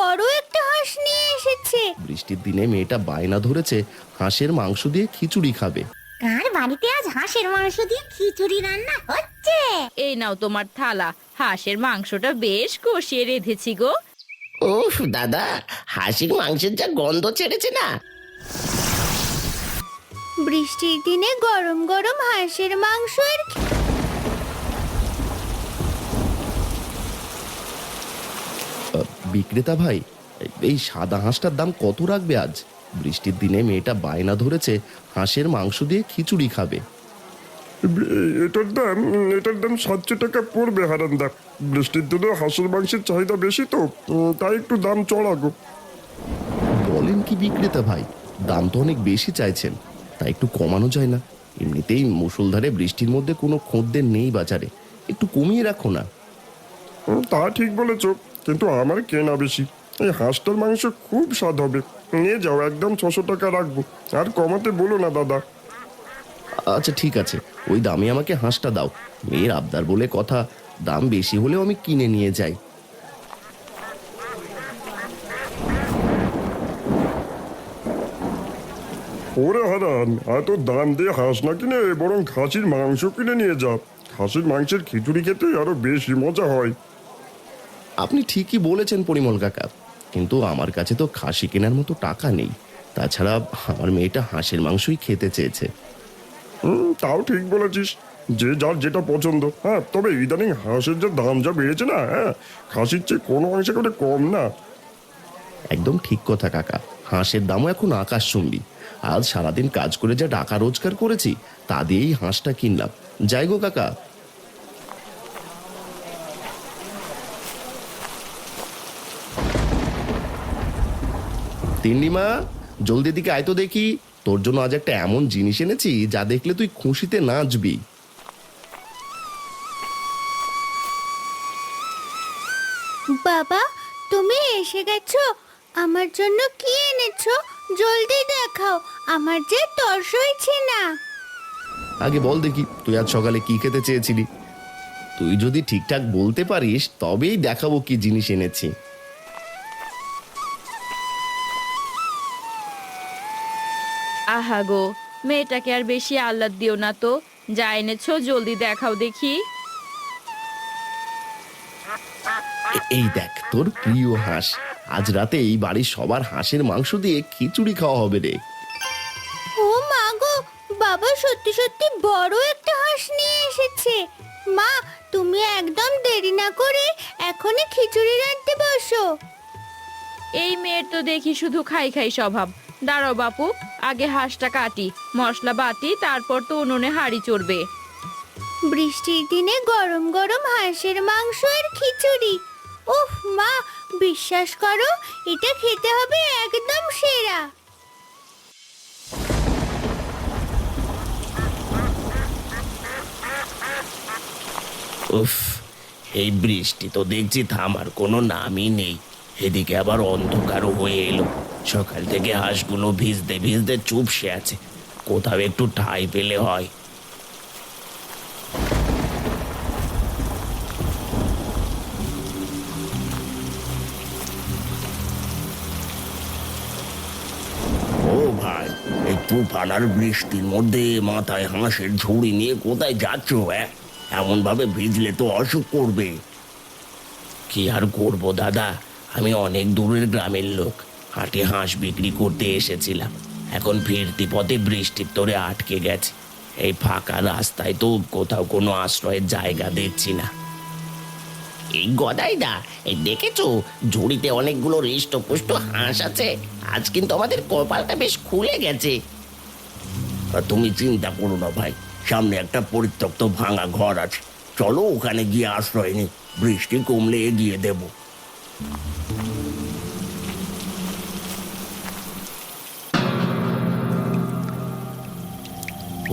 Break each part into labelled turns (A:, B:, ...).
A: বড় একটা হাঁস নিয়ে এসেছে।
B: বৃষ্টির দিনে মেয়েটা বায়না ধরেছে হাঁসের মাংস দিয়ে খিচুড়ি খাবে।
C: কার বাড়িতে আজ হাঁসের মাংস দিয়ে খিচুড়ি রান্না হচ্ছে?
D: এই নাও তোমার থালা, হাঁসের মাংসটা বেশ কষিয়ে রেঁধেছি গো।
E: উফ দাদা, হাঁসের মাংসের যা গন্ধ ছেড়েছে না।
A: বৃষ্টির দিনে গরম গরম হাঁসের মাংস আর
B: বিক্রেতা ভাই, এই সাদা হাঁসটার দাম কত রাখবে আজ? বৃষ্টির দিনে মেয়েটা বায়না ধরেছে হাঁসের মাংস দিয়ে খিচুড়ি খাবে।
F: এটার দাম 700 টাকা পড়বে হারান্দা। বৃষ্টির দিনে হাঁসের মাংসের চাহিদা বেশি তো, তাই একটু দাম চড়া গো।
B: বলেন কি বিক্রেতা ভাই, দাম তো অনেক বেশি চাইছেন, তাই একটু কমানো যায় না? এমনিতেই মুষলধারে বৃষ্টির মধ্যে কোনো খদ্দের নেই বাজারে, একটু কমিয়ে রাখো না।
F: তা ঠিক বলেছ, কিন্তু আমার কেনা বেশি। এই হাঁসটার মাংস খুব স্বাদ হবে, নিয়ে যাও, একদম 600 টাকা রাখবো। আর কমাতে বলো না দাদা।
B: আচ্ছা ঠিক আছে, ওই দামে আমাকে হাঁসটা দাও। মেয়ের আবদার বলে কথা, দাম বেশি হলেও আমি কিনে নিয়ে যাই।
F: ওরে হারান, এত দাম দিয়ে হাঁস না কিনে বরং খাসির মাংস কিনে নিয়ে যা। খাসির মাংসের খিচুড়ি খেতে আরো বেশি মজা হয়।
B: আপনি ঠিকই বলেছেন পরিমল কাকা, কিন্তু আমার কাছে তো খাসি কেনার মতো টাকা নেই। তাছাড়া আমার মেয়েটা হাঁসের মাংসই খেতে চেয়েছে।
F: তাও ঠিক বলেছিস, যে যার যেটা পছন্দ। হ্যাঁ, তবে ইদানিং হাঁসের যে দাম যা বেড়েছে না, হ্যাঁ, খাসির চেয়ে কোনো অংশে করে কম না।
B: একদম ঠিক কথা কাকা, হাঁসের দামও এখন আকাশচুম্বী। আজ সারাদিন কাজ করে যা টাকা রোজগার করেছি, তা দিয়েই হাঁসটা কিনলাম। যাই গো কাকা। তিন্নিমা, জলদি দিকে আয় তো দেখি, তোর জন্য আজ একটা এমন জিনিস এনেছি যা দেখলে তুই খুশিতে নাচবি।
A: বাবা, তুমি এসে গেছো? আমার জন্য কি এনেছো? জলদি দেখাও, আমার যে তর সইছে না।
B: আগে বল দেখি, তুই আজ সকালে কি খেতে চেয়েছিলি? তুই যদি ঠিকঠাক বলতে পারিস তবেই দেখাবো কি জিনিস এনেছি।
D: আহা গো, মেয়েটাকে আর বেশি আহ্লাদ দিও না তো। যা এনেছো জলদি দেখাও দেখি।
B: এই দেখ তোর প্রিয় হাঁস। আজ রাতে এই বাড়ির সবার হাঁসের মাংস দিয়ে খিচুড়ি খাওয়া হবে রে।
A: ও মা গো, বাবা সত্যি সত্যি বড় একটা হাঁস নিয়ে এসেছে। মা, তুমি একদম দেরি না করে এখনই খিচুড়ি রাঁধতে বসো।
D: এই মেয়ের তো দেখি শুধু খাই খাই স্বভাব। দাঁড়াও বাপু, আগে হাঁসটা কাটি, মশলা বাটি, তারপর তো উনুনে হাঁড়ি চড়বে।
A: বৃষ্টির দিনে গরম গরম হাঁসের মাংস আর খিচুড়ি, উফ মা, বিশ্বাস করো, এটা খেতে হবে একদম সেরা।
E: উফ, এই বৃষ্টি তো দেখছি থামার কোনো নামই নেই। এদিকে আবার অন্ধকারও হয়ে এলো। সকাল থেকে হাঁসগুলো ভিজতে ভিজতে চুপসে আছে। কোথাও একটু ঠাঁই পেলে হয়। ও ভাই, এই তুফান আর বৃষ্টির মধ্যে মাথায় হাঁসের ঝুড়ি নিয়ে কোথায় যাচ্ছ? এমন ভাবে ভিজলে তো অসুখ করবে। কি আর করবো দাদা, আমি অনেক দূরের গ্রামের লোক, হাটে হাঁস বিক্রি করতে এসেছিলাম। এখন ফিরতি পথে বৃষ্টির তোরে আটকে গেছে। এই ফাঁকা রাস্তায় তো কোথাও কোনো আশ্রয়ের জায়গা দেখছি না। এই গদাইদা, এই দেখেছো ঝুড়িতে অনেকগুলো হৃষ্টপুষ্ট হাঁস আছে। আজ কিন্তু আমাদের কপালটা বেশ খুলে গেছে। তুমি চিন্তা করো না ভাই, সামনে একটা পরিত্যক্ত ভাঙা ঘর আছে, চলো ওখানে গিয়ে আশ্রয় নিই। বৃষ্টি কমলে এগিয়ে দেব।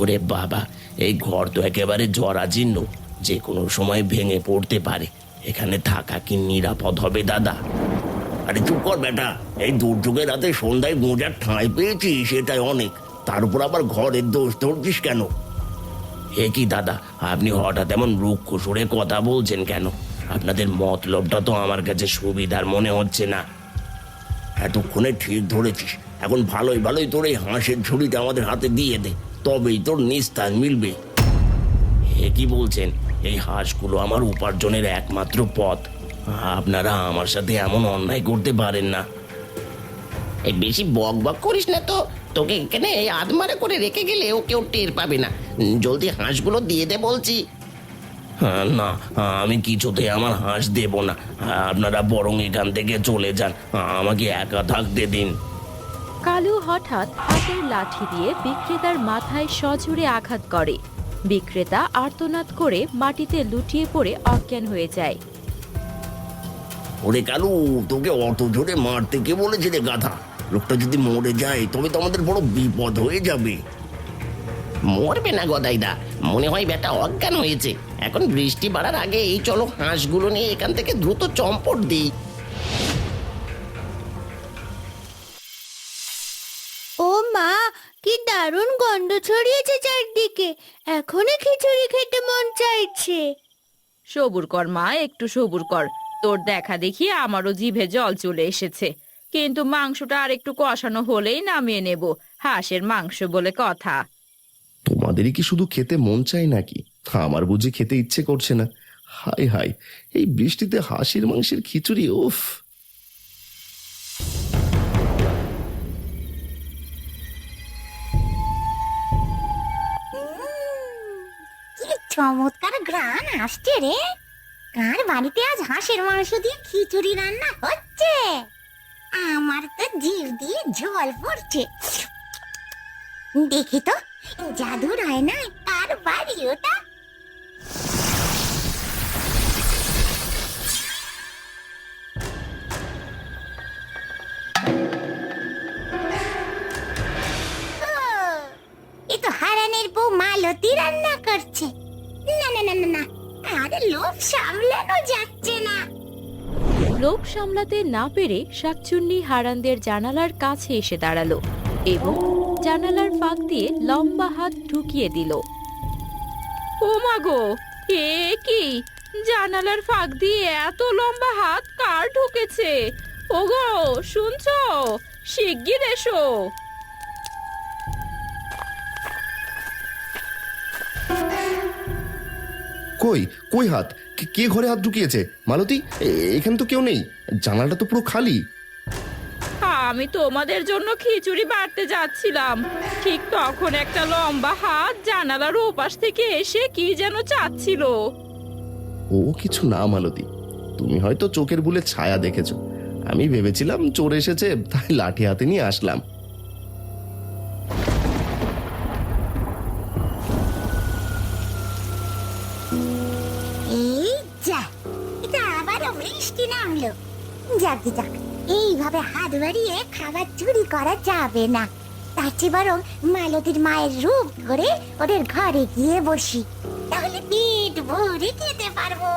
E: ওরে বাবা, এই ঘর তো একেবারে জরাজীর্ণ, যে কোনো সময় ভেঙে পড়তে পারে। এখানে থাকা কি নিরাপদ হবে দাদা? আরে চুপ কর বেটা, এই দুর্যোগের রাতে সন্ধ্যায় গোঁজার ঠাঁই পেয়েছি, সেটাই অনেক। তার উপর আবার ঘরের দোষ ধরছিস কেন? হে কি দাদা, আপনি হঠাৎ এমন রুক্ষ সুরে কথা বলছেন কেন? আপনাদের মতলবটা তো আমার কাছে সুবিধার মনে হচ্ছে না। এতক্ষণে ঠিক ধরেছিস। এখন ভালোই ভালোই তোর এই হাঁসের ঝুড়িটা আমাদের হাতে দিয়ে দে, তবেই তোর নিস্তার মিলবে। এ কি বলছেন? এই হাঁসগুলো আমার উপার্জনের একমাত্র পথ। আপনারা আমার সাথে এমন অন্যায় করতে পারেন না।
G: এই বেশি বক বক করিস না তো, তোকে এখানে আধমারা করে রেখে গেলে ও কেউ টের পাবে না। জলদি হাঁসগুলো দিয়ে দে বলছি।
E: না, আমি কিছুতে আমার হাঁস দেব না। আপনারা বরং এখান থেকে চলে যান, আমাকে একা থাকতে দিন।
D: কালু হঠাৎ হাতের লাঠি দিয়ে বিক্রেতার মাথায় সজোরে আঘাত করে। বিক্রেতা আর্তনাদ করে মাটিতে লুটিয়ে পড়ে অজ্ঞান হয়ে যায়।
E: ওরে কালু, তোকে অত জোরে মারতে কে বলেছে রে গাধা? লোকটা যদি মরে যায় তবে তো আমাদের বড় বিপদ হয়ে যাবে।
G: মরবে না গদাইদা, মনে হয় বেটা অজ্ঞান হয়েছে। এখন বৃষ্টি বাড়ার আগে এই চলো হাঁসগুলো নিয়ে এখান থেকে দ্রুত চম্পট দিই।
A: ও মা, কি দারুণ গন্ধ ছড়িয়েছে চারদিকে, এখনই খিচুড়ি খেতে মন চাইছে।
D: সবুর কর মা, একটু সবুর কর। তোর দেখা দেখি আমারও জিভে জল চলে এসেছে, কিন্তু মাংসটা আর একটু কষানো হলেই নামিয়ে নেব। হাঁসের মাংস বলে কথা।
B: তোমাদেরই কি শুধু খেতে মন চাই নাকি? আমার বুঝি খেতে ইচ্ছে করছে না। হাই হাই, এই বৃষ্টিতে হাঁসের মাংসের খিচুড়ি, উফ!
C: কি চমৎকার ঘ্রাণ আসছে রে। কার বাড়িতে আজ হাঁসের মাংস দিয়ে খিচুড়ি রান্না হচ্ছে? আমার তো জিভ দিয়ে জল পড়ছে। দেখি তো জাদুর আয়নায় কার বাড়ি ওটা। এ তো হারানের বউ মালতী রান্না করছে। না না না না না, আরে লোভ সামলানো যাচ্ছে না।
D: লোভ সামলাতে না পেরে শাকচুন্নি হারানদের জানালার কাছে এসে দাঁড়ালো এবং জানালার ফাঁক দিয়ে লম্বা হাত ঢুকিয়ে দিল। ও মা গো, এ কি? জানালার ফাঁক দিয়ে এত লম্বা হাত কার ঢুকেছে? ওগো, শুনছো? শিগগির এসো।
B: কই কই হাত? কে ঘরে হাত ঢুকিয়েছে? মালতী, এখানে তো কেউ নেই, জানালাটা তো পুরো খালি।
D: আমি তোমাদের জন্য খিচুড়ি বাড়তে যাচ্ছিলাম, ঠিক তখন একটা লম্বা হাত জানালার ওপাশ থেকে এসে কি যেন চাচ্ছিল।
B: ও কিছু না মালতী, তুমি হয়তো চোখের ভুলে ছায়া দেখেছো। আমি ভেবেছিলাম চোর এসেছে, তাই লাঠি হাতে নিয়ে আসলাম।
C: এই যা, এটা আবারও বৃষ্টি নামলো। যাক যাক, এইভাবে হাত বাড়িয়ে খাবার চুরি করা যাবে না। তার চেয়ে বরং মালতীর মায়ের রূপ ধরে ওদের ঘরে গিয়ে বসি, তাহলে পেট ভরে খেতে পারবো।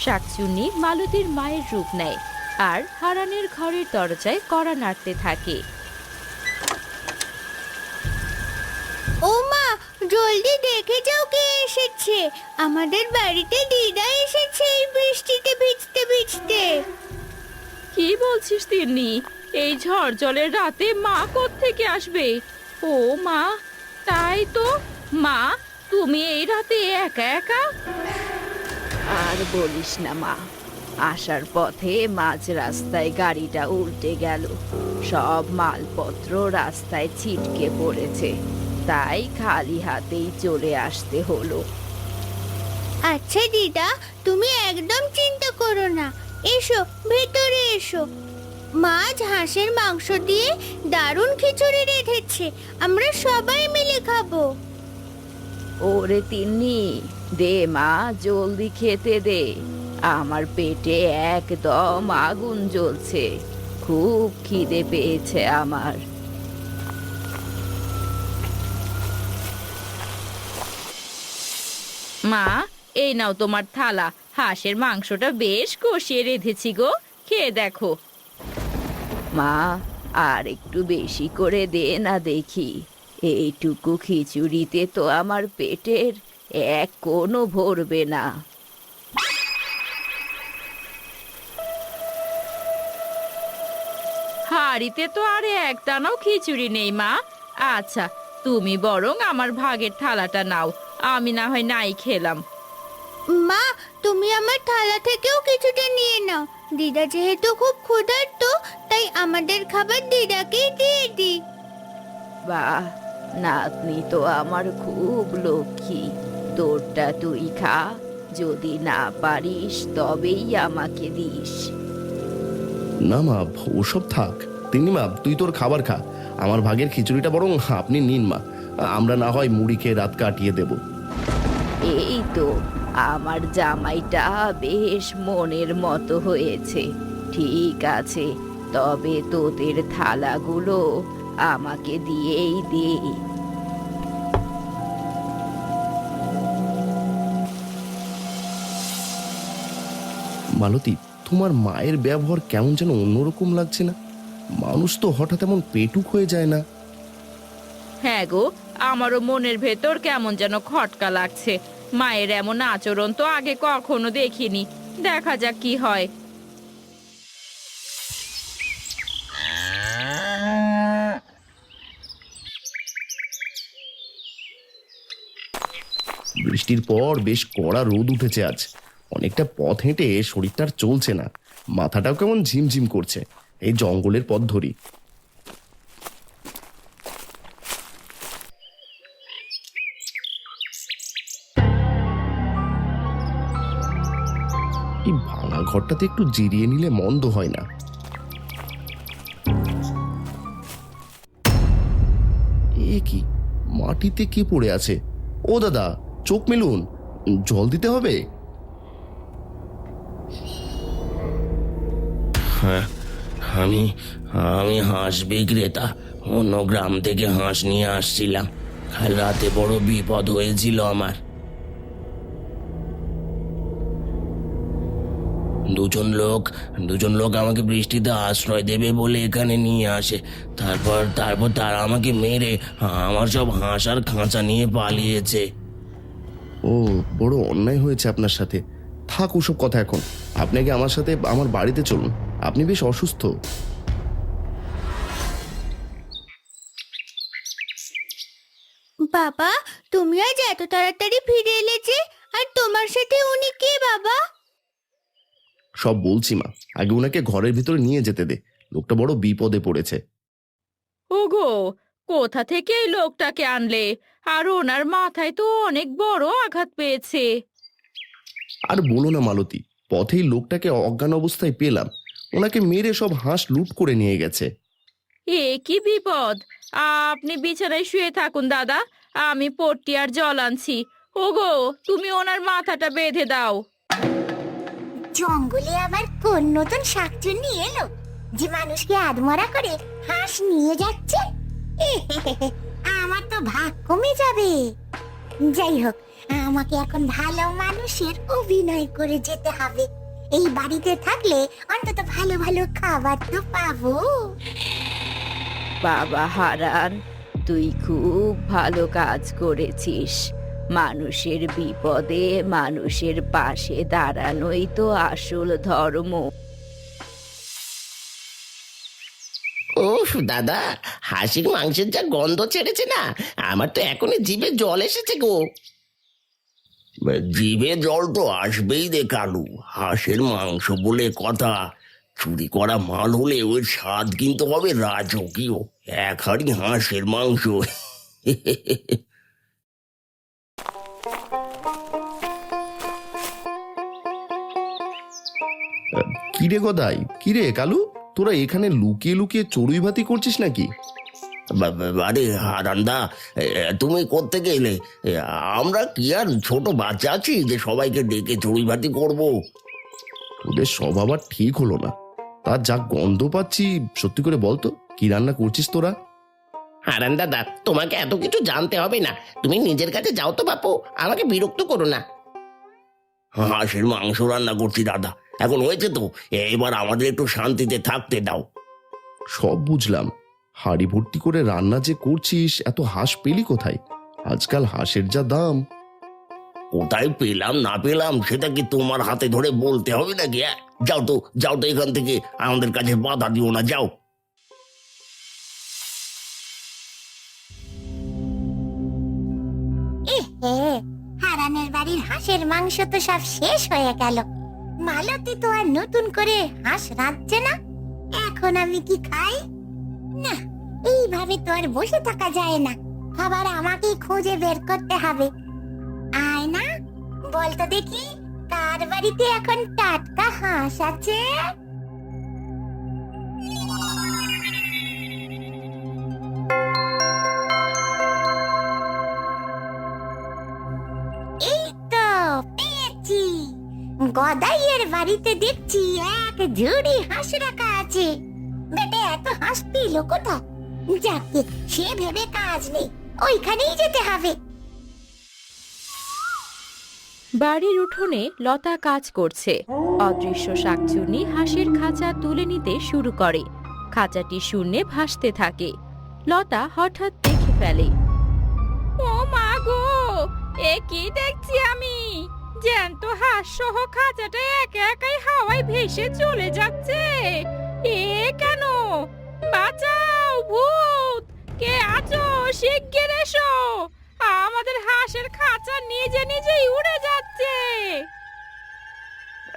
D: শাকচুন্নি মালতীর মায়ের রূপ নেয় আর হারানের ঘরের দরজায় কড়া নাড়তে থাকে।
A: ও মা, জলদি দেখে যাও কে এসেছে। আমাদের বাড়িতে দিদা এসেছে এই বৃষ্টিতে ভিজতে ভিজতে।
D: কি বলছিস তিন্নি? এই ঝড় জলের রাতে মা কোত্থেকে আসবে? ও মা, তাই তো। মা, তুমি এই রাতে একা একা? আর বলিস না মা, আসার পথে মাঝ রাস্তায় গাড়িটা উল্টে গেল, সব মালপত্র রাস্তায় ছিটকে পড়েছে, তাই খালি হাতেই চলে আসতে হলো।
A: আচ্ছা দিদা, তুমি একদম চিন্তা করো না, এসো ভেতরে এসো। মা হাঁসের মাংস দিয়ে দারুণ খিচুড়ি রেঁধেছে, আমরা সবাই মিলে খাবো।
D: ওরে তিন্নি, দে মা, জলদি খেতে দে। আমার পেটে একদম আগুন জ্বলছে, খুব খিদে পেয়েছে আমার। মা, এই নাও তোমার থালা, হাঁসের মাংসটা বেশ কষিয়ে রেঁধেছি গো, খেয়ে দেখো। মা, আর একটু বেশি করে দে না দেখি, এইটুকু খিচুড়িতে তো আমার পেটের এক কোণও ভরবে না। হাঁড়িতে তো আর এক দানাও খিচুড়ি নেই মা। আচ্ছা, তুমি বরং আমার ভাগের থালাটা নাও, আমি না হয় নাই খেলাম।
A: মা, তুমি আমার থালা থেকেও কিছুটা নিয়ে নাও। দিদা যেহেতু খুব ক্ষুধার্ত, তাই আমাদের খাবার দিদাকেই দিয়ে দিই।
D: বাহ, নাতনি তো আমার খুব লক্ষ্মী। তোরটা তুই খা, যদি না পারিস তবেই আমাকে দিস।
B: না মা, ওসব থাক। তিনি মা, তুই তোর খাবার খা, আমার ভাগের খিচুড়িটা বরং আপনি নিন মা। আমরা না হয় মুড়ি খেয়ে রাত কাটিয়ে দেব।
D: এই তো আমার জামাইটা বেশ মনের মতো হয়েছে। ঠিক আছে, তবে তোদের থালাগুলো আমাকে দিয়েই দে।
B: মালতী, তোমার মায়ের ব্যবহার কেমন যেন অন্যরকম লাগছে না? মানুষ তো হঠাৎ এমন পেটুক হয়ে যায় না।
D: হ্যাঁ গো, আমারও মনের ভেতর কেমন যেন খটকা লাগছে। মায়ের এমন আচরণ তো আগে কখনো দেখিনি। দেখা যাক কি হয়।
B: বৃষ্টির পর বেশ কড়া রোদ উঠেছে আজ। অনেকটা পথ হেঁটে শরীরটা আর চলছে না, মাথাটাও কেমন ঝিমঝিম করছে। এই জঙ্গলের পথ ধরি। এই ভাঙা ঘরটাতে একটু জিরিয়ে নিলে মন্দ হয় না। এ কি, মাটিতে কে পড়ে আছে? ও দাদা, চোখ মেলুন, জল দিতে হবে।
E: হ্যাঁ, আমি আমি হাঁস বিক্রেতা। অন্য গ্রাম থেকে হাঁস নিয়ে আসছিলাম। কাল রাতে বড় বিপদ হয়েছিল আমার। দুজন লোক আমাকে বৃষ্টিতে আশ্রয় দেবে বলে এখানে নিয়ে আসে। তারপর তারা আমাকে মেরে আমার সব হাঁস আর খাঁচা নিয়ে পালিয়েছে।
B: ও, বড় অন্যায় হয়েছে আপনার সাথে। থাক ওসব কথা এখন। আপনাকে আমার সাথে আমার বাড়িতে চলুন, আপনি বেশ অসুস্থ।
A: বাবা, তুমি আজ এত তাড়াতাড়ি ফিরে এলে যে? আর তোমার সাথে উনি কে বাবা?
B: সব বলছি মা, আগে ওনাকে ঘরের ভিতরে নিয়ে যেতে দে। লোকটা বড় বিপদে পড়েছে।
D: ওগো, কোথা থেকে এই লোকটাকে আনলে? আর ওনার মাথায় তো অনেক বড় আঘাত পেয়েছে।
B: আর বলো না মালতী, পথেই লোকটাকে অজ্ঞান অবস্থায় পেলাম। ওনাকে মেরে সব হাঁস লুট করে নিয়ে গেছে।
D: এ কি বিপদ! আপনি বিছানায় শুয়ে থাকুন দাদা, আমি পট্টি আর জল আনছি। ওগো, তুমি ওনার মাথাটা বেঁধে দাও।
C: জঙ্গলে আবার কোন নতুন শাকচুন্নি এলো যে মানুষকে আধমরা করে হাঁস নিয়ে যাচ্ছে? আমার তো ভাগ কমে যাবে। যাই হোক, আমাকে এখন ভালো মানুষের অভিনয় করে যেতে হবে। এই বাড়িতে থাকলে অন্তত ভালো ভালো খাবার তো পাবো।
D: বাবা হারান, তুই খুব ভালো কাজ করেছিস। মানুষের বিপদে মানুষের পাশে দাঁড়ানোই তো আসল ধর্ম।
G: ওফ দাদা, হাসির মাংসের যা গন্ধ ছেড়েছে না, আমার তো এখনই জিভে জল এসেছে গো।
E: জিভে জল তো আসবেই রে কালু। হাঁসের মাংস বলে কথা। চুরি করা মাল হলে ওর স্বাদ কিন্তু হবে রাজকীয়। এক হাঁড়ি হাঁসের মাংস।
B: কিরে গদাই, কিরে কালু, তোরা এখানে লুকিয়ে লুকিয়ে চড়ুই ভাতি করছিস নাকি?
E: আরে হারান্দা, তুমি কোত্থেকে এলে? আমরা কি আর ছোট বাচ্চা আছি যে সবাইকে ডেকে চড়ুই ভাতি করবো?
B: তোদের স্বভাব আর ঠিক হলো না। তার যা গন্ধ পাচ্ছি, সত্যি করে বলতো কি রান্না করছিস তোরা?
G: হারান দাদা, তোমাকে এত কিছু জানতে হবে না, তুমি নিজের কাছে যাও তো বাপু, আমাকে বিরক্ত করো না।
E: হাঁসের মাংস রান্না করছি দাদা। এখন হয়েছে তো, এবার আমাদের একটু শান্তিতে থাকতে দাও।
B: সব বুঝলাম, হাড়ি ভর্তি করে রান্না যে করছিস, এত হাঁস পেলি কোথায়? আজকাল হাঁসের যা দাম।
E: কোথায় পেলাম না পেলাম সেটা কি তোমার হাতে ধরে বলতে হবে নাকি? যাও তো এখান থেকে, আমাদের কাছে বাধা দিও না, যাও।
C: বাড়ির হাঁসের মাংস তো সব শেষ হয়ে গেল। মালতী তো আর নতুন করে হাঁস রাঁধছে না। এখন আমি কি খাই? না, এইভাবে তো আর বসে থাকা যায় না। খাবার আমাকেই খুঁজে বের করতে হবে। আয় না, বলতো দেখি কার বাড়িতে এখন টাটকা হাঁস আছে? এই তো পেয়েছি। গদাইয়ের বাড়িতে দেখছি এক ঝুড়ি হাঁস রাখা আছে। বেটে এত হাঁস পেলো কোথা? যাকে সে ভেবে কাজ নেই, ওইখানেই যেতে হবে।
D: বাড়ির উঠোনে লতা কাজ করছে। অদৃশ্য শাকচুন্নি হাঁসের খাঁচা তুলে নিতে শুরু করে। খাঁচাটি শূন্যে ভাসতে থাকে। লতা হঠাৎ দেখে ফেলে, ও মা গো, এ কি দেখছি আমি? জ্যান্ত হাঁস সহ খাঁচাটা একা একাই হাওয়ায় ভেসে চলে যাচ্ছে। এ কেন? বাঁচাও, ভূত! কে আছো? শিগগির এসো! আমাদের হাঁসের খাঁচা নিজে নিজেই উড়ে যাচ্ছে।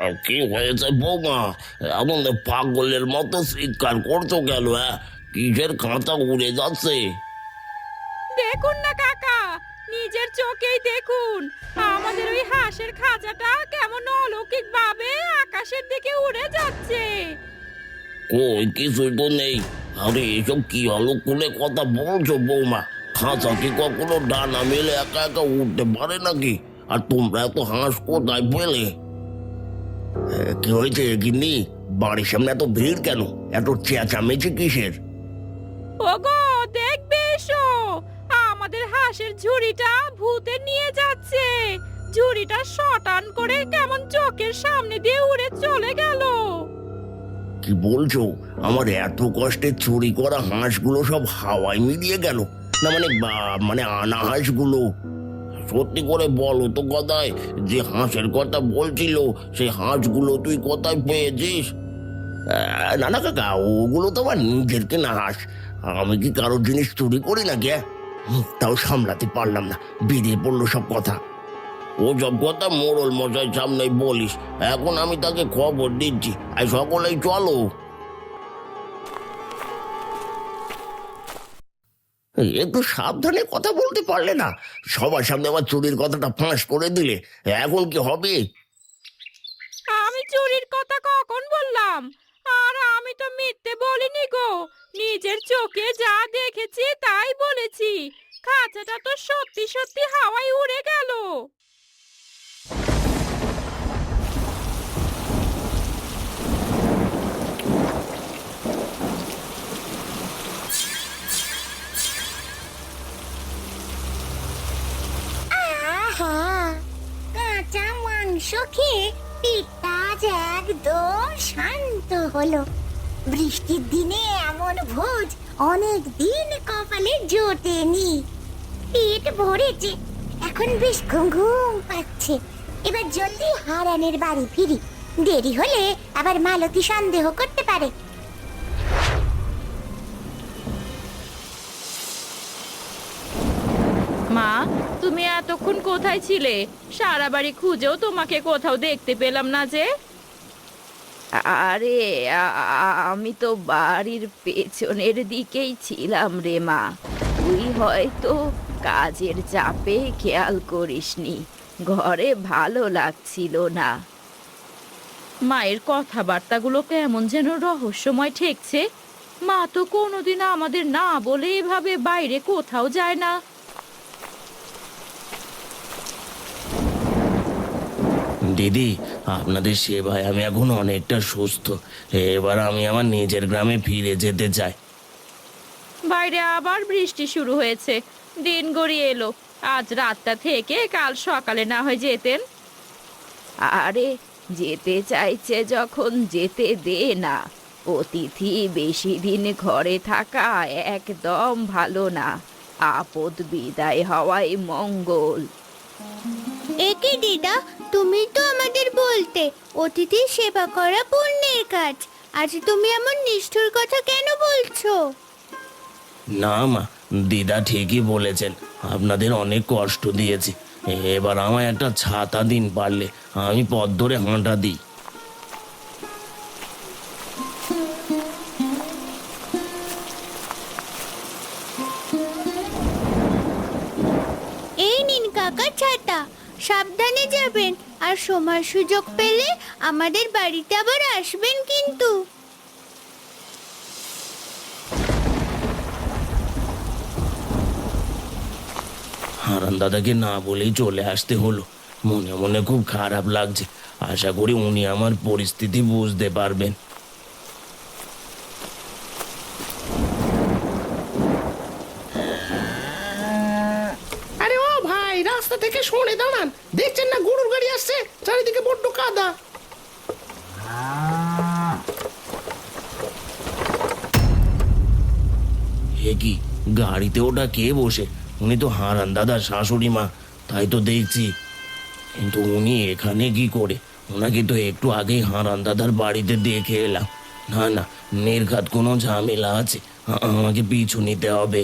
E: আর কি হয়েছে বৌমা? এমন পাগলের মতো চিৎকার করছো কেন? কিসের খাঁচা উড়ে যাচ্ছে?
D: দেখুন না কাকা, নিজের চোখেই দেখুন, আমাদের ওই হাঁসের খাঁচাটা কেমন অলৌকিক ভাবে আকাশের দিকে উড়ে যাচ্ছে।
E: কই, কিছুই তো নেই। আরে এসব কি অলক্ষণে কথা বলছো বৌমা? খাঁচা কি কখনো ডানা মেলে একা একা উঠতে পারে নাকি? আর তোমরা এত হাঁস কোথায় পেলে? কি হয়েছে গিন্নি? বাড়ির সামনে এত ভিড় কেন? এত চেঁচামেচি কিসের?
D: ওগো, দেখবে এসো, আমাদের হাঁসের ঝুড়িটা ভূতে নিয়ে যাচ্ছে। ঝুড়িটা শটান করে কেমন চোখের সামনে দিয়ে উড়ে চলে গেল।
E: কি বলছো? আমার এত কষ্টে চুরি করা হাঁসগুলো সব হাওয়ায় মিলিয়ে গেল? না মানে আনা হাঁসগুলো? সত্যি করে বলো তো গদাই, যে হাঁসের কথা বলছিল সেই হাঁসগুলো তুই কোথায় পেয়েছিস? না না কাকা, ওগুলো তো আমার নিজের কেনা হাঁস। আমি কি কারোর জিনিস চুরি করি নাকি? তাও সামলাতে পারলাম না, বেরিয়ে পড়লো সব কথা। ও সব কথা মোড়ল মশাই সামনেই বলিস। এখন আমি তাকে খবর দিচ্ছি। আর সকলেই চলো। একটু সাবধানে কথা বলতে পারলে না? সবার সামনে আমার চুরির কথাটা ফাঁস করে দিলে, এখন কি হবে?
D: আমি চুরির কথা কখন বললাম? আর আমি তো মিথ্যে বলিনি গো, নিজের চোখে যা দেখেছি তাই বলেছি। খাঁচাটা তো সত্যি সত্যি হাওয়ায় উড়ে গেল।
C: আহা, কাঁচা মাংস খেয়ে পেটটা আজ একদম শান্ত হলো। বৃষ্টির দিনে এমন ভোজ অনেক দিন কপালে জোটেনি। পেট ভরেছে, এখন বেশ ঘুম ঘুম পাচ্ছে। এবার জলদি হারানের বাড়ি ফিরি, দেরি হলে আবার মালতী সন্দেহ করতে পারে।
D: মা, তুমি এতক্ষণ কোথায় ছিলে? সারা বাড়ি খুঁজেও তোমাকে কোথাও দেখতে পেলাম না যে। আরে আমি তো বাড়ির পেছনের দিকেই ছিলাম রে মা। তুই হয়তো কাজের চাপে খেয়াল করিসনি, ঘরে ভালো লাগছিল না। মায়ের কথাবার্তাগুলো কেমন যেন রহস্যময় ঠেকছে। মা তো কোনোদিন আমাদের না বলে এভাবে বাইরে কোথাও যায় না।
E: দিদি, আপনাদের সেবায় আমি এখন অনেকটা সুস্থ। এবার আমি আমার নিজের গ্রামে ফিরে যেতে চাই।
D: বাইরে আবার বৃষ্টি শুরু হয়েছে, দিন গড়িয়ে এলো। আজ রাতটা থেকে কাল সকালে না হয় যেতেন। আরে যেতে চাইছে যখন যেতে দে না। অতিথি বেশি দিন ঘরে থাকা একদম ভালো না। আপদ বিদায় হওয়াই মঙ্গল।
A: একি দিদা, তুমি তো আমাদের বলতে অতিথি সেবা করা পুণ্যের কাজ। আজ তুমি এমন নিষ্ঠুর কথা কেন বলছো?
E: না মা, দিদা ঠিকই বলেছেন। আপনাদের অনেক কষ্ট দিয়েছি। এবার আমায় একটা ছাতা দিন পারলে, আমি পথ ধরে হাঁটা দিই।
A: এই নিন কাকা ছাতা, সাবধানে যাবেন আর সময় সুযোগ পেলে আমাদের বাড়িতে আবার আসবেন কিন্তু।
E: হারান দাদাকে না বলেই চলে আসতে হলো, মনে মনে খুব খারাপ লাগছে। আশা করি উনি আমার পরিস্থিতি বুঝতে পারবেন।
G: আরে ও ভাই, রাস্তা থেকে সরে দাঁড়ান, দেখছেন না গরুর গাড়ি আসছে, চারিদিকে বড্ড কাদা।
E: হে কি, গাড়িতে ওটা কে বসে? উনি তো হারান দাদার শাশুড়ি মা, তাই তো দেখছি। কিন্তু উনি এখানে কি করে? ওনাকে তো একটু আগেই হারান দাদার বাড়িতে দেখে এলাম। না না, নির্ঘাত কোনো ঝামেলা আছে, আমাকে পিছু নিতে হবে।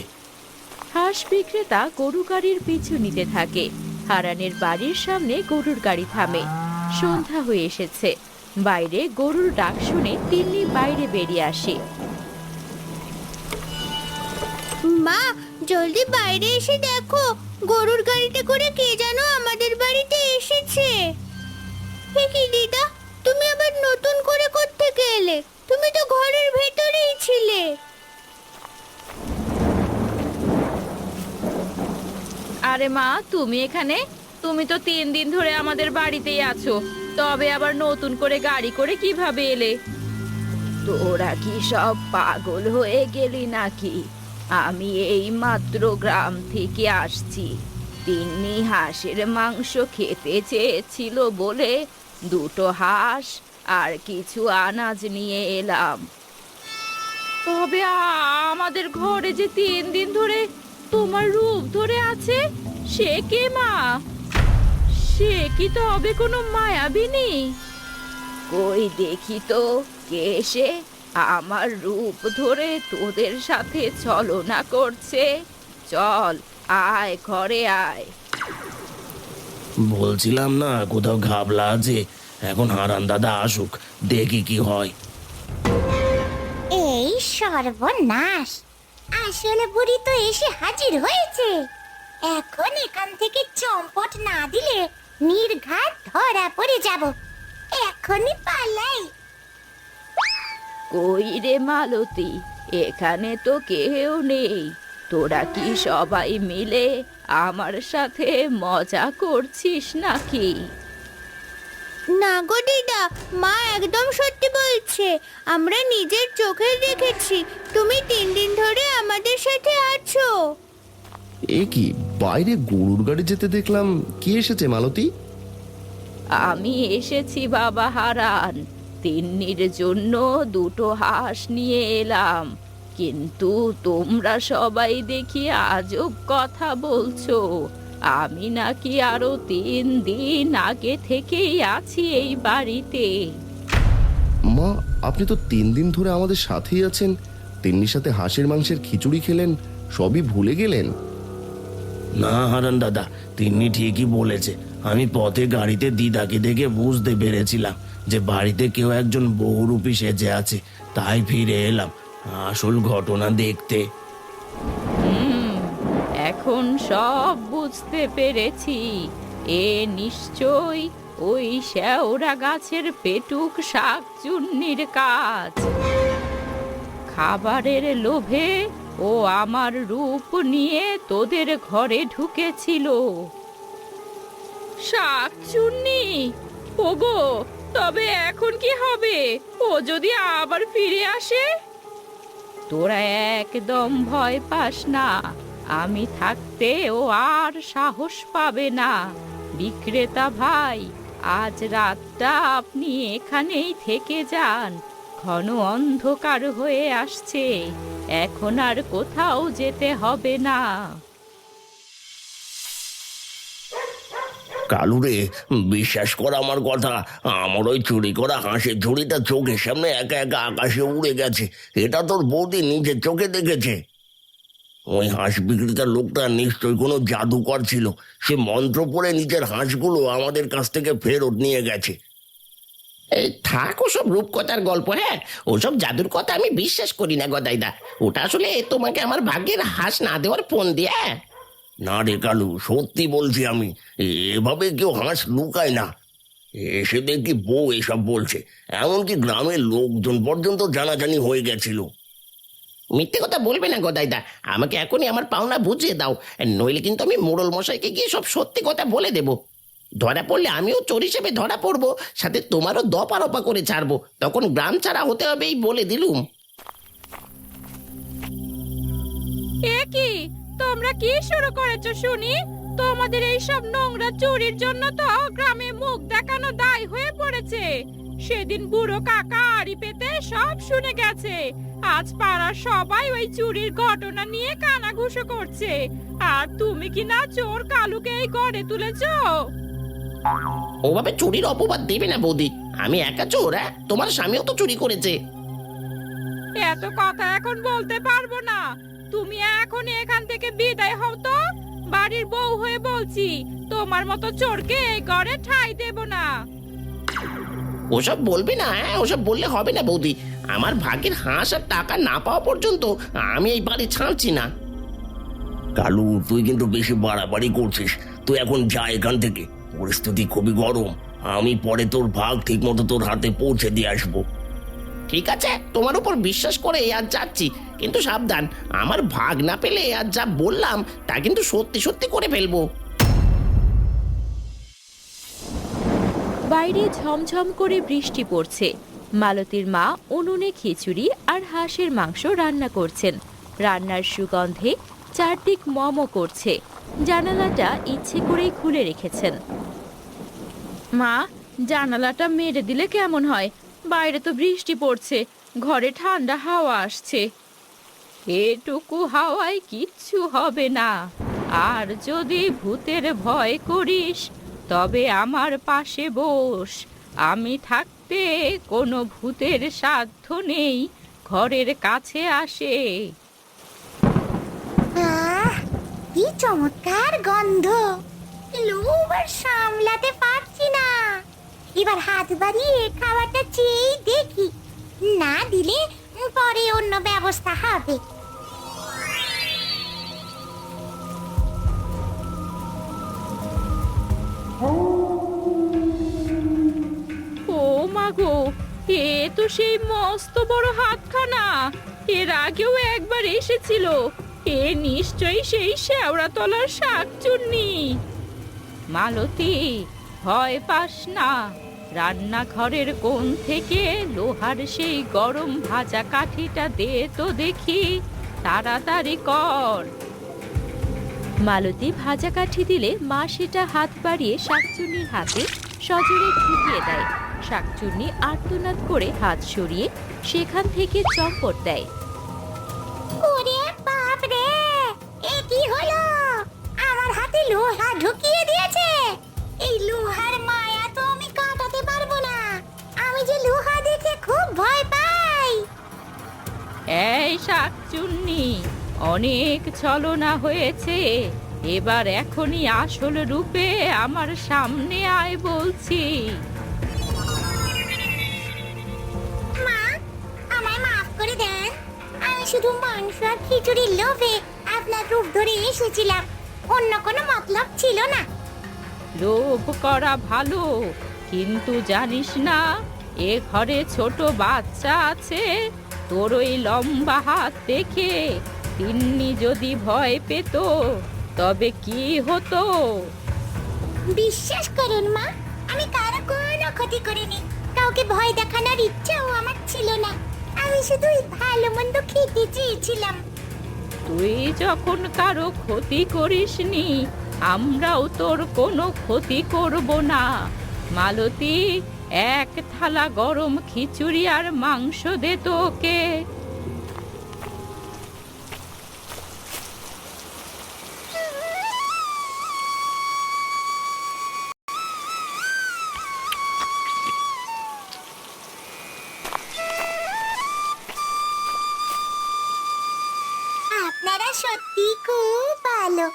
D: হাঁস বিক্রেতা গরু গাড়ির পিছু নিতে থাকে। হারানের বাড়ির সামনে গরুর গাড়ি থামে। সন্ধ্যা হয়ে এসেছে। বাইরে গরুর ডাক শুনে তিন্নি বাইরে বেরিয়ে আসে।
A: মা, জলদি বাইরে এসে দেখো, গরুর গাড়িতে করে কে যেন আমাদের বাড়িতে এসেছে। হে কি দিদা, তুমি আবার নতুন করে কোত্থেকে এলে? তুমি তো ঘরের ভেতরেই ছিলে।
D: আরে মা, তুমি এখানে? তুমি তো 3 দিন ধরে আমাদের বাড়িতেই আছো, তবে আবার নতুন করে গাড়ি করে কিভাবে এলে? তোরা কি সব পাগল হয়ে গেলি নাকি? আমি এই মাত্র গ্রাম থেকে আসছি। তিন্নি হাঁসের মাংস খেতে চেয়েছিল বলে 2টো হাঁস আর কিছু আনাজ নিয়ে এলাম। তবে আমাদের ঘরে যে 3 দিন ধরে তোমার রূপ ধরে আছে, সে কে মা? সে কি তবে কোনো মায়াবিনী? কই দেখি তো কে সে আমার রূপ ধরে তোদের সাথে ছলনা করছে। চল, আয় ঘরে আয়।
E: বলছিলাম না কোথাও ঘাবলা আছে, এখন হারান দাদা আসুক, দেখি কি হয়।
C: এই সর্বনাশ, আসলে বুড়ি তো এসে হাজির হয়েছে। এখন এখান থেকে চম্পট না দিলে নির্ঘাত ধরা পড়ে যাব। এখনই পালাই।
D: কই রে মালতী, এখানে তো কেউ নেই। তোরা কি সবাই মিলে আমার সাথে মজা করছিস নাকি?
A: না গো দিদা, মা একদম সত্যি বলছে। আমরা নিজের চোখে দেখেছি তুমি 3 দিন ধরে আমাদের সাথে আছো।
B: এ কি, বাইরে গরুর গাড়ি যেতে দেখলাম, কে এসেছে মালতী?
D: আমি এসেছি বাবা হারান, তিন্নির জন্য 2টো হাঁস নিয়ে এলাম। কিন্তু তোমরা সবাই দেখি আজব কথা বলছো। আমি নাকি আরো 3 দিন আগে থেকেই আছি এই বাড়িতে।
B: মা, আপনি তো 3 দিন ধরে আমাদের সাথেই আছেন, তিন্নির সাথে হাঁসের মাংসের খিচুড়ি খেলেন, সবই ভুলে গেলেন?
E: না হারান দাদা, তিন্নি ঠিকই বলেছে। আমি পথে গাড়িতে দিদাকে দেখে বুঝতে পেরেছিলাম যে বাড়িতে কেউ একজন বহুরূপী সেজে আছে, তাই ফিরে এলাম আসল ঘটনা দেখতে।
D: এখন সব বুঝতে পেরেছি। এ নিশ্চয় ওই শেওড়া গাছের পেটুক শাক চুন্নির কাজ। খাবারের লোভে ও আমার রূপ নিয়ে তোদের ঘরে ঢুকেছিল। শাক চুন্নি? ওগো, তবে এখন কি হবে? ও যদি আবার ফিরে আসে? তোরা একদম ভয় পাস না, আমি থাকতে ও আর সাহস পাবে না। বিক্রেতা ভাই, আজ রাতটা আপনি এখানেই থেকে যান। ঘন অন্ধকার হয়ে আসছে, এখন আর কোথাও যেতে হবে না।
E: কালু রে, বিশ্বাস কর আমার কথা, আমার ওই চুরি করা হাঁসের ঝুড়িটা চোখের সামনে একা একা আকাশে উড়ে গেছে। এটা তোর বৌদি নিজের চোখে দেখেছে। ওই হাঁস বিক্রেতার লোকটা নিশ্চয়ই কোনো জাদুকর ছিল। সে মন্ত্র পড়ে নিজের হাঁসগুলো আমাদের কাছ থেকে ফেরত নিয়ে গেছে।
G: এই থাক ওসব রূপকথার গল্প, হ্যাঁ ওসব জাদুর কথা আমি বিশ্বাস করি না গদাইদা। ওটা আসলে তোমাকে আমার ভাগ্যের হাঁস না দেওয়ার ফোন দিয়ে।
E: না রে কালু, সত্যি বলছি আমি, এভাবে কেউ হাঁস লুকায় না। এসে দেখি বউ এসব বলছে, এমনকি গ্রামের লোকজন পর্যন্ত জানাজানি হয়ে গেছিল।
G: মিথ্যে কথা বলবে না গদাইদা, আমাকে এখনই আমার পাওনা বুঝিয়ে দাও, নইলে কিন্তু আমি মোড়ল মশাইকে গিয়ে সব সত্যি কথা বলে দেব। ধরা পড়লে আমিও চোর হিসেবে ধরা পড়বো, সাথে তোমারও দপারপা করে ছাড়বো, তখন গ্রাম ছাড়া হতে হবে এই বলে দিলুম।
D: এ কি, তোমরা কি শুরু করেছো শুনি? তোমাদের এই সব নোংরা চুরির জন্য তো গ্রামে মুখ দেখানো দায় হয়ে পড়েছে। সেদিন বুড়ো কাকা আড়ি পেতে সব শুনে গেছে। আজ পাড়ার সবাই ওই চুরির ঘটনা নিয়ে কানাঘুষো করছে, আর তুমি কি না চোর কালুকে এই ঘরে তুলেছো?
G: ওভাবে চুরির অপবাদ দেবে না বৌদি, আমি একা চোর? তোমার স্বামীও তো চুরি করেছে।
D: এত কথা এখন বলতে পারবো না। তুমি এখন এখান থেকে বিদায় হও তো। বাড়ির বউ হয়ে বলছি, তোমার মতো চোরকে এই ঘরে ঠাঁই দেব না।
G: ওসব বলবে না, ওসব বললে হবে না বৌদি। আমার ভাগ্যের হাঁস আর টাকা না পাওয়া পর্যন্ত আমি এই বাড়ি ছাড়ছি না।
E: কালু, তুই কিন্তু বেশি বাড়াবাড়ি করছিস। তুই এখন যা এখান থেকে, পরিস্থিতি খুবই গরম। আমি পরে তোর ভাগ ঠিক মতো তোর হাতে পৌঁছে দিয়ে আসবো।
G: ঠিক আছে, তোমার উপর বিশ্বাস করে আজ যাচ্ছি, কিন্তু সাবধান, আমার ভাগ না পেলে আজ যা বললাম তা কিন্তু সত্যি সত্যি করে ফেলবো।
D: বাইরে ঝমঝম করে বৃষ্টি পড়ছে। মালতীর মা উনুনে খিচুড়ি আর হাঁসের মাংস রান্না করছেন। রান্নার সুগন্ধে চারদিক মম করছে। জানালাটা ইচ্ছে করেই খুলে রেখেছেন। মা, জানালাটা মেরে দিলে কেমন হয়? বাইরে তো বৃষ্টি পড়ছে, ঘরে ঠান্ডা হাওয়া আসছে। এটুকু হাওয়ায় কিচ্ছু হবে না। আর যদি ভূতের ভয় করিস তবে আমার পাশে বস। আমি থাকতে কোনো ভূতের সাধ্য নেই ঘরের কাছে আসে।
C: আহ, কি চমৎকার গন্ধ! লোভ আর সামলাতে পারছি না। এবার হাত বাড়িয়ে খাবারটা চেয়েই দেখি, না দিলে পরে অন্য ব্যবস্থা হবে।
D: ও মাগো, এ তো সেই মস্ত বড় হাতখানা। এর আগেও একবার এসেছিল। এ নিশ্চয়ই সেই শেওড়াতলার শাকচুন্নি। মালতী, ভয় পাস না। রান্নাঘরের কোণ থেকে লোহার সেই গরম ভাজা কাঠিটা দে তো দেখি, তাড়াতাড়ি কর। মালতী ভাজা কাঠি দিলে মা সেটা হাত বাড়িয়ে শাকচুন্নির হাতে সজোরে ঢুকিয়ে দেয়। শাকচুন্নি আর্তনাদ করে হাত সরিয়ে সেখান থেকে চম্পট দেয়।
C: ওরে বাপ রে, এ কি হলো? আমার হাতে লোহা ঢুকিয়ে দিয়েছে। এই লোহার মায়া তো আমি কাটাতে পারবো না। আমি যে লোহা দেখে খুব ভয় পাই।
D: এই শাকচুন্নি, অনেক ছলনা হয়েছে। এবার এখনই আসল রূপে আমার সামনে আয় বলছি।
C: মা, আমায় মাফ করে দেন। আমি শুধু মাংস আর খিচুড়ির লোভে আপনার রূপ ধরে এসেছিলাম, অন্য কোনো মতলব ছিল না।
D: লোভ করা ভালো, কিন্তু জানিস না এ ঘরে ছোট বাচ্চা আছে। তোর ওই লম্বা হাত দেখে তিন্নি যদি ভয় পেত তবে কি হতো?
C: বিশ্বাস করুন মা, আমি কারো কোনো ক্ষতি করিনি। কাউকে ভয় দেখানোর ইচ্ছাও আমার ছিল না। আমি শুধু ভালো মন্দ খেতে চেয়েছিলাম।
D: তুই যখন কারো ক্ষতি করিসনি, আমরাও তোর কোনো ক্ষতি করব না। মালতী, এক থালা গরম খিচুড়ি আর মাংস দে তো ওকে।
C: আপনারা সত্যি খুব ভালো।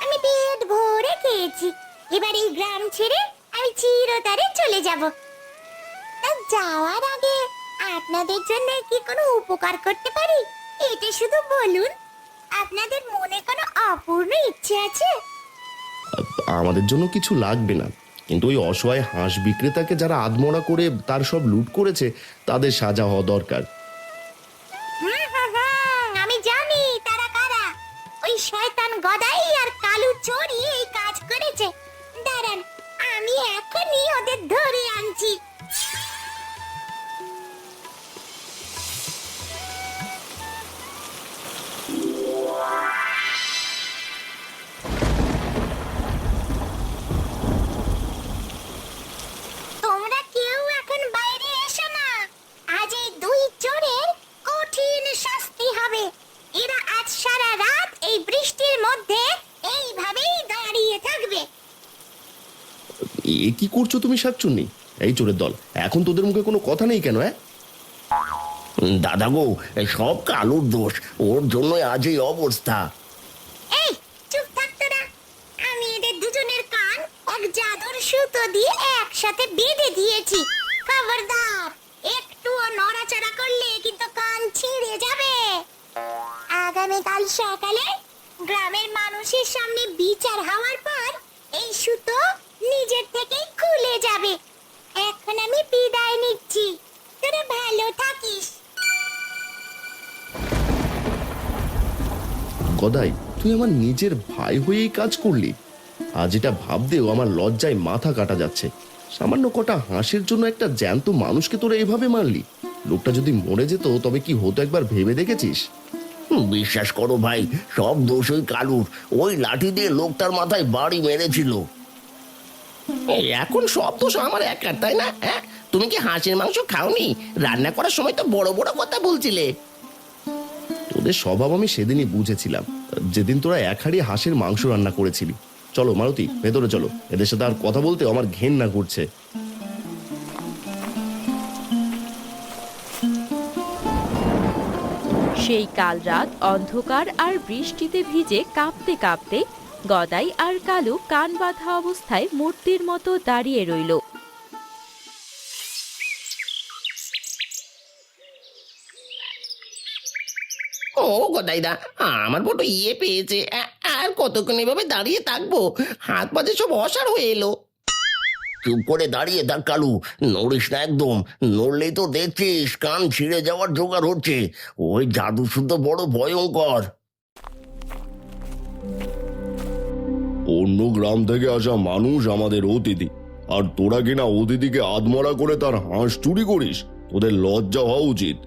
C: আমি পেট ভরে খেয়েছি। এবার এই গ্রাম ছেড়ে আমি চিরতরে চলে যাব। তা যাওয়ার আগে আপনাদের জন্য কি কোনো উপকার করতে পারি? এটা শুধু বলুন। আপনাদের মনে কোনো অপূর্ণ ইচ্ছে আছে?
B: আমাদের জন্য কিছু লাগবে না, কিন্তু ওই অসহায় হাঁস বিক্রেতাকে যারা আধমরা করে তার সব লুট করেছে তাদের সাজা হওয়া দরকার।
C: আমি জানি তারা কারা। ওই শয়তান গদাই আর কালু চোরই এই কাজ করেছে। দাঁড়ান, আমি এখনই ওদের ধরে আনছি। তোমরা কেউ এখন বাইরে এসো না। আজ এই দুই চোরের কঠিন শাস্তি হবে। এরা আজ সারা রাত এই বৃষ্টির মধ্যে এইভাবেই দাঁড়িয়ে থাকবে।
B: এ কি করছো তুমি শাকচুন্নি? এই চোরের দল, এখন তোদের মুখে কোনো কথা নেই কেন?
E: দাদা গো, সব কালুর দোষ, ওর জন্য আজ এই অবস্থা।
C: এই চুপ থাকতো না। আমি এদের দুজনের কান এক জাদুর সুতো দিয়ে একসাথে বেঁধে দিয়েছি। খবরদার, একটুও নড়াচড়া করলে কিন্তু কান ছিঁড়ে যাবে। আগামীকাল সকালে গ্রামের মানুষের সামনে বিচার হওয়ার পর এই সুতো নিজের থেকেই খুলে যাবে। এখন আমি বিদায় নিচ্ছি। তোরা ভালো থাকিস।
B: গদাই, তুই আমার নিজের ভাই হয়েই কাজ করলি। আজ এটা ভাবতেও আমার লজ্জায় মাথা কাটা যাচ্ছে। সামান্য কটা হাঁসের জন্য একটা জ্যান্ত মানুষকে তোরা এভাবে মারলি। লোকটা যদি মরে যেত তবে কি হতো একবার ভেবে দেখেছিস?
E: বিশ্বাস করো ভাই, সব দোষ ওই কালুর। ওই লাঠি দিয়ে লোকটার মাথায় বাড়ি মেরেছিল।
G: এখন সব দোষ আমার একার, তাই না? হ্যাঁ, তুমি কি হাঁসের মাংস খাওনি? রান্না করার সময় তো বড় বড় কথা বলছিলে।
B: তোদের স্বভাব আমি সেদিনই বুঝেছিলাম, যেদিন তোরা এক হাঁড়ি হাঁসের মাংস রান্না করেছিলি। চলো মালতী, ভেতরে চলো। এদের সাথে আর কথা বলতে আমার ঘেন্না করছে।
D: সেই কাল রাত অন্ধকার আর বৃষ্টিতে ভিজে কাঁপতে কাঁপতে গদাই আর কালু কান বাঁধা অবস্থায় মূর্তির মতো দাঁড়িয়ে রইল।
G: ও গদাইদা, আমার বড় পেয়েছে। আর কতক্ষণ এভাবে দাঁড়িয়ে থাকবো? হাত পাজে সব অসাড় হয়ে এলো।
E: চুপ করে দাঁড়িয়ে থাক কালু, নড়িস না একদম। নড়লেই তো দেখছিস কান ছিঁড়ে যাওয়ার জোগাড় হচ্ছে। ওই জাদু শুদ্ধ বড় ভয়ঙ্কর।
F: অন্য গ্রাম থেকে আসা মানুষ আমাদের অতিথি, আর তোরা কিনা অতিথিকে আধমরা করে তার হাঁস চুরি করিস? তোদের লজ্জা হওয়া উচিত।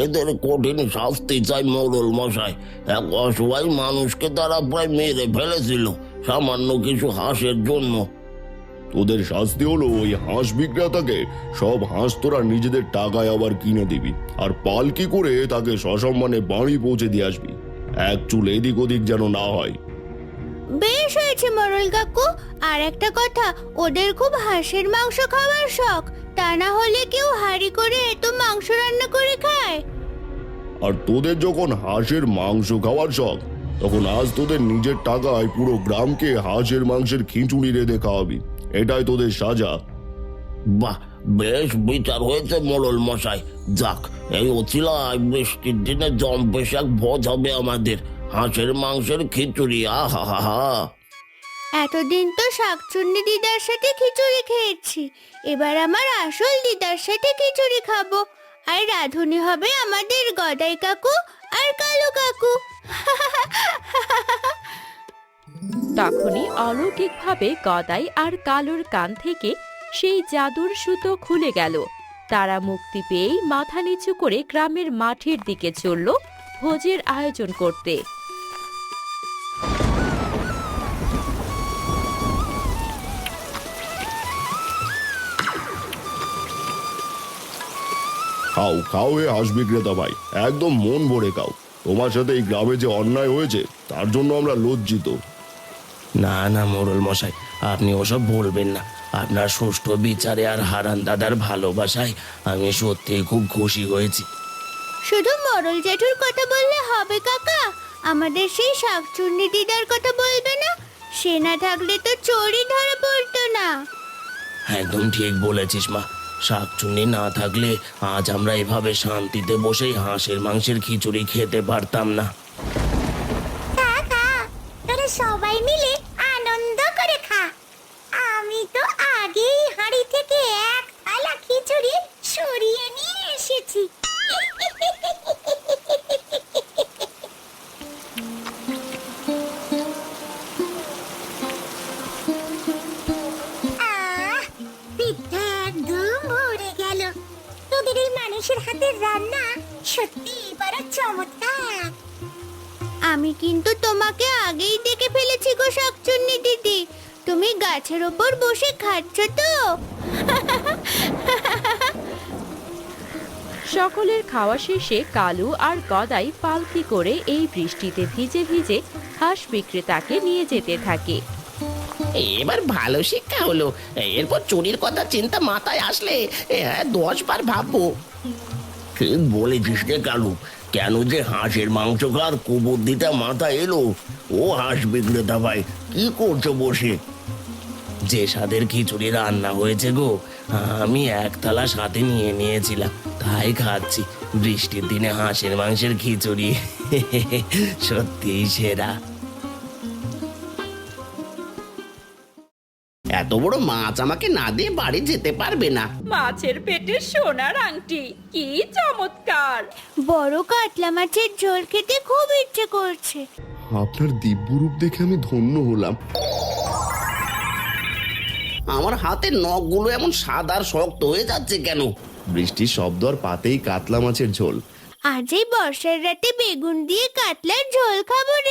E: এদের কঠিন শাস্তি চাই মোড়ল মশাই। এক অসহায় মানুষকে তারা প্রায় মেরে ফেলেছিল সামান্য কিছু হাঁসের জন্য।
F: তোদের শাস্তি হলো ওই হাঁস বিক্রেতাকে সব হাঁস তোরা নিজেদের টাকায় আবার কিনে দিবি, আর পালকি করে তাকে সসম্মানে বাড়ি পৌঁছে দিয়ে আসবি। এক চুল এদিক ওদিক যেন না হয়।
A: বেশ হয়েছে মোড়ল কাকু। আর একটা কথা, ওদের খুব হাঁসের মাংস খাওয়ার শখ। তা না হলে কেউ হাঁড়ি করে এত মাংস রান্না করে খায়?
F: আর তোদের যখন হাঁসের মাংস খাওয়ার শখ, তখন আজ তোদের নিজের টাকায় পুরো গ্রামকে হাঁসের মাংসের খিচুড়ি রেঁধে খাওয়াবি। এটাই তোদের সাজা।
E: বাহ, বেশ বিচার হয়েছে মোড়ল মশাই। যাক, এই অচিলায় বৃষ্টির দিনে জম্পেশ এক ভোজ হবে আমাদের। হাঁসের মাংসের খিচুড়ি, আহা হা হা।
A: এতদিন তো শাকচুন্নি দিদার সাথে খিচুড়ি খেয়েছি, এবার আমার আসল দিদার সাথে খিচুড়ি খাবো। আর রাঁধুনি হবে আমাদের গদাই কাকু আর কালু কাকু।
D: তখনই অলৌকিকভাবে গদাই আর কালুর কান থেকে সেই জাদুর সুতো খুলে গেল। তারা মুক্তি পেয়েই মাথা নিচু করে গ্রামের মাঠের দিকে চলল ভোজের আয়োজন করতে।
F: খাও খাও হে হাঁস বিক্রেতা ভাই, একদম মন ভরে খাও। তোমার সাথে এই গ্রামে যে অন্যায় হয়েছে তার জন্য আমরা লজ্জিত।
E: না না মোড়ল মশাই, আপনি ওসব বলবেন না। আপনার সুষ্ঠু বিচারে আর হারান দাদার ভালোবাসায় আমি সত্যি খুব খুশি হয়েছি।
A: শুধু মোড়ল জেঠুর কথা বললে হবে কাকা, আমাদের সেই শাকচুন্নি দিদার কথা বলবে না? সে না থাকলে তো চোরই ধরা পড়তো না।
E: একদম ঠিক বলেছিস মা, শাকচুন্নি না থাকলে আজ আমরা এভাবে শান্তিতে বসেই হাঁসের মাংসের খিচুড়ি খেতে পারতাম না।
C: খা খা, তোরা সবাই মিলে আনন্দ করে খা। আমি তো আগেই হাঁড়ি থেকে এক থালা খিচুড়ি সরিয়ে নিয়ে এসেছি। আহ, পিঠটা একদম ভরে গেল। তোদের এই মানুষের হাতের রান্না সত্যি বড় চমৎকার।
A: আমি কিন্তু তোমাকে আগেই দেখে ফেলেছি গো শাকচুন্নি দিদি, তুমি গাছের ওপর বসে খাচ্ছ তো।
D: সকলের খাওয়া শেষে কালু আর গদাই পালকি করে এই বৃষ্টিতে ভিজে ভিজে হাঁস বিক্রেতাকে নিয়ে যেতে থাকে।
G: এবার ভালো শিক্ষা হলো। এরপর চুরির কথা চিন্তা মাথায় আসলে 10 বার ভাববো।
E: ঠিক বলেছিস রে কালু, কেন যে হাঁসের মাংস খাওয়ার কুবুদ্ধিটা মাথা এলো? ও হাঁস বিক্রেতা ভাই, কি করছো বসে? যে স্বাদের খিচুড়ি রান্না হয়েছে গো, আমি এক থালা সাথে নিয়ে নিয়েছিলাম, তাই খাচ্ছি। বৃষ্টির দিনে হাঁসের মাংসের খিচুড়ি সত্যিই সেরা।
G: এত বড় মাছ আমাকে না দিয়ে বাড়ি যেতে পারবে না।
D: মাছের পেটে সোনার আংটি, কি চমৎকার!
A: বড় কাতলা মাছের ঝোল খেতে খুব ইচ্ছে করছে।
B: আপনার দিব্যরূপ দেখে আমি ধন্য হলাম।
G: আমার হাতের নখগুলো এমন সাদা আর শক্ত হয়ে যাচ্ছে কেন?
B: বৃষ্টির শব্দ আর পাতেই কাতলা মাছের ঝোল।
A: আজ এই বর্ষার রাতে বেগুন দিয়ে কাতলার ঝোল খাবো রে।